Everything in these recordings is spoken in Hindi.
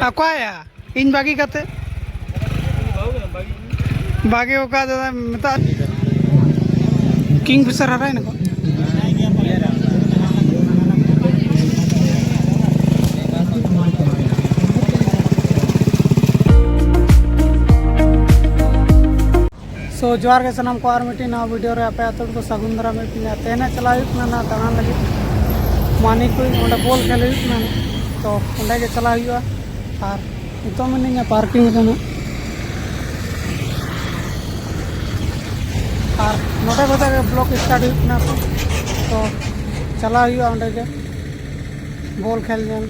अकोया इन बागी कते बागे ओका दादा मता किंग फिशर हराय ना सो जोहार के सनम को मिट्टी ना वीडियो रे पे आतो को सगुंदरा में पिना तेना चलाय ना दाना लगे मानी को ओंडे बॉल खेल ना तो ओंडे के चला हुआ और तो मिनी पार्किंग रे और नोटे बता के ब्लॉक स्टार्ट हुआ तो चला हुआ ओंडे के बॉल खेल जान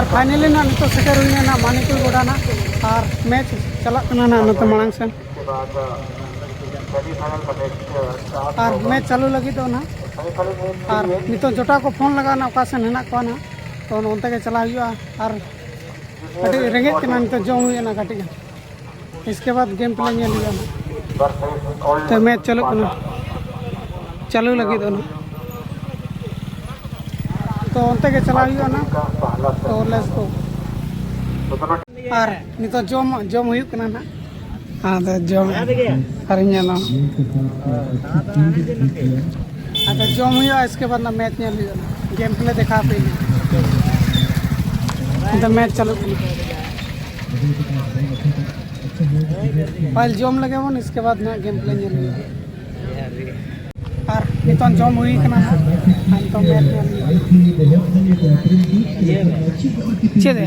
फाइनली ना नितो सेटर हुई ना मानिकुल गोडा ना और मैच चला ना नत मांग से और मैच चालू लगी तो ना और नितो जोटा को फोन लगा ना ओकासन हेना को ना तो ओनते के चला हुआ और कटी रेंगे के ना नितो जम हुई ना कटी इसके बाद गेम प्ले ने लिया ना तो मैच चालू लगी तो ना तो उनते के चला हुआ ना तो लेट्स गो और नितो जम हुई कना ना हां तो जम हरिया ना तो जम हुआ इसके बाद ना मैच ने लिया गेम प्ले दिखा पे तो मैच चालू पहले जम लगे वो इसके बाद ना गेम प्ले ने लिया और नितो जम हुई कना तो मैच चेदे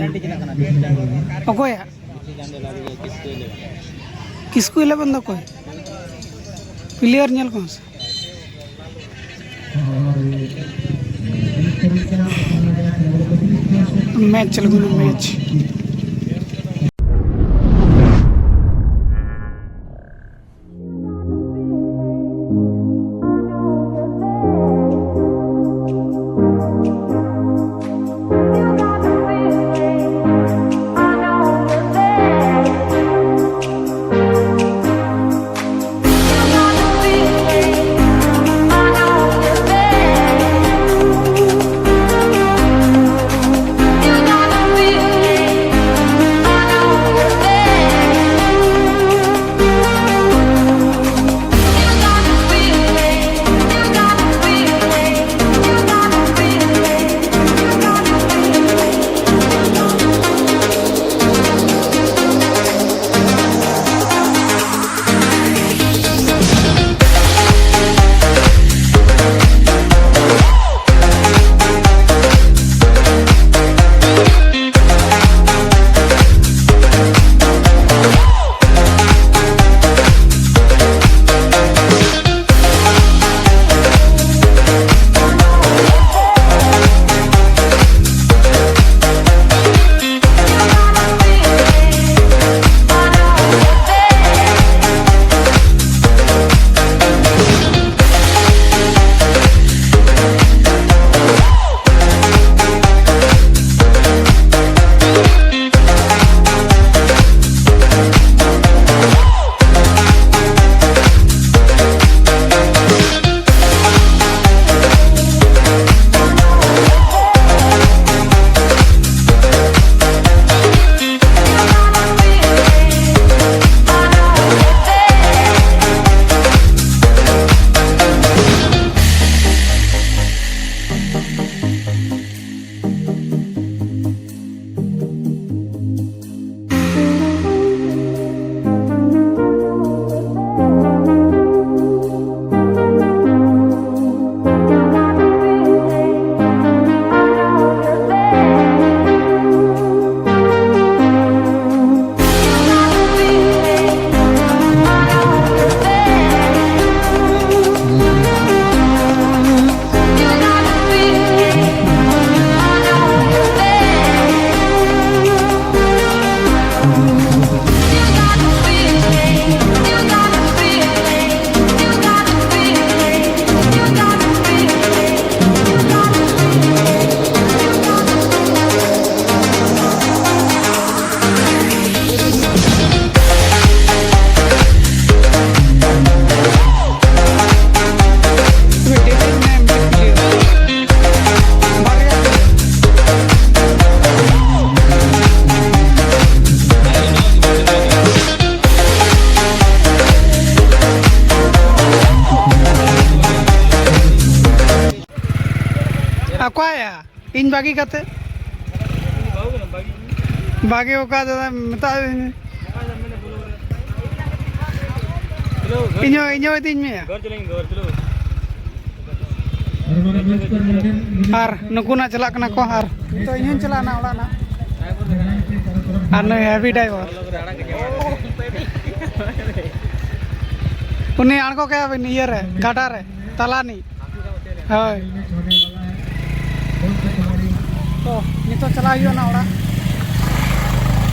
अकोया किसको 11 दो कोई प्लेयर नेल कौन सा मैच चल गया मैच अकाया इन बागी काते बागी ओका दादा मता इño इतिन में घर चलेंगे घर चलो आर नुकुना चला कना को आर तो इño चला ना ओड़ा ना आर न हैवी ड्राइवर उन्नी आणको क्या बिन ये रे गाटा रे तलानी हाय तो नितो चला हियो ना ओड़ा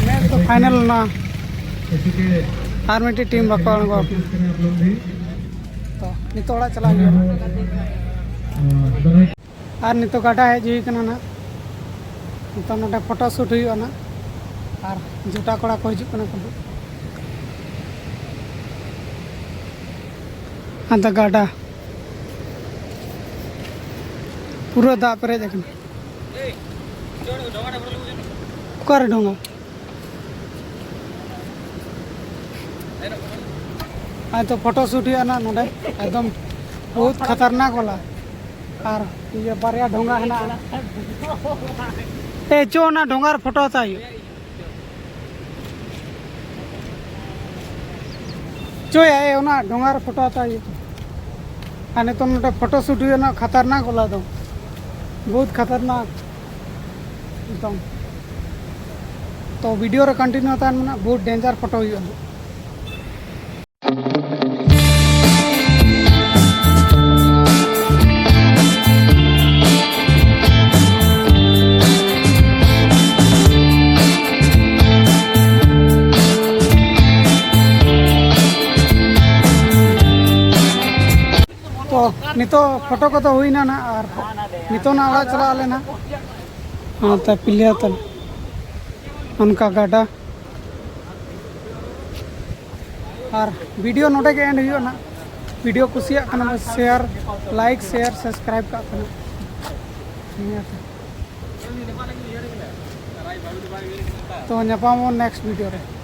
मैच तो फाइनल ना आर्मी टीम बाको अणगो तो नितो ओड़ा चला हियो आर नितो गाटा है जी कना ना नितो नोडे फोटो शूट हुयो ना आर जुटा कोड़ा को हिजु कना को अंत गाड़ा पूरा दा पेरेज कर डोंगा तो फोटो शूट हुआ ना नोडे एकदम बहुत खतरनाक वाला और ये बारिया ढोंगा है ना ए चो ना ढोंगार फोटो होता है चो है ना ढोंगार फोटो होता है आने तो नोटे फोटो शूट हुआ ना खतरनाक वाला तो बहुत खतरनाक एकदम तो वीडियो रे कंटिन्यू होता है ना बहुत डेंजर फोटो हुआ तो नितो फोटो को तो हुई ना ना और नितो ना ओड़ा चला लेना हाँ तो पिलिया तो उनका गाड़ा और वीडियो नोटे के एंड हुई ना वीडियो कुसिया करना शेयर लाइक शेयर सब्सक्राइब का करना तो नेक्स्ट वीडियो रे।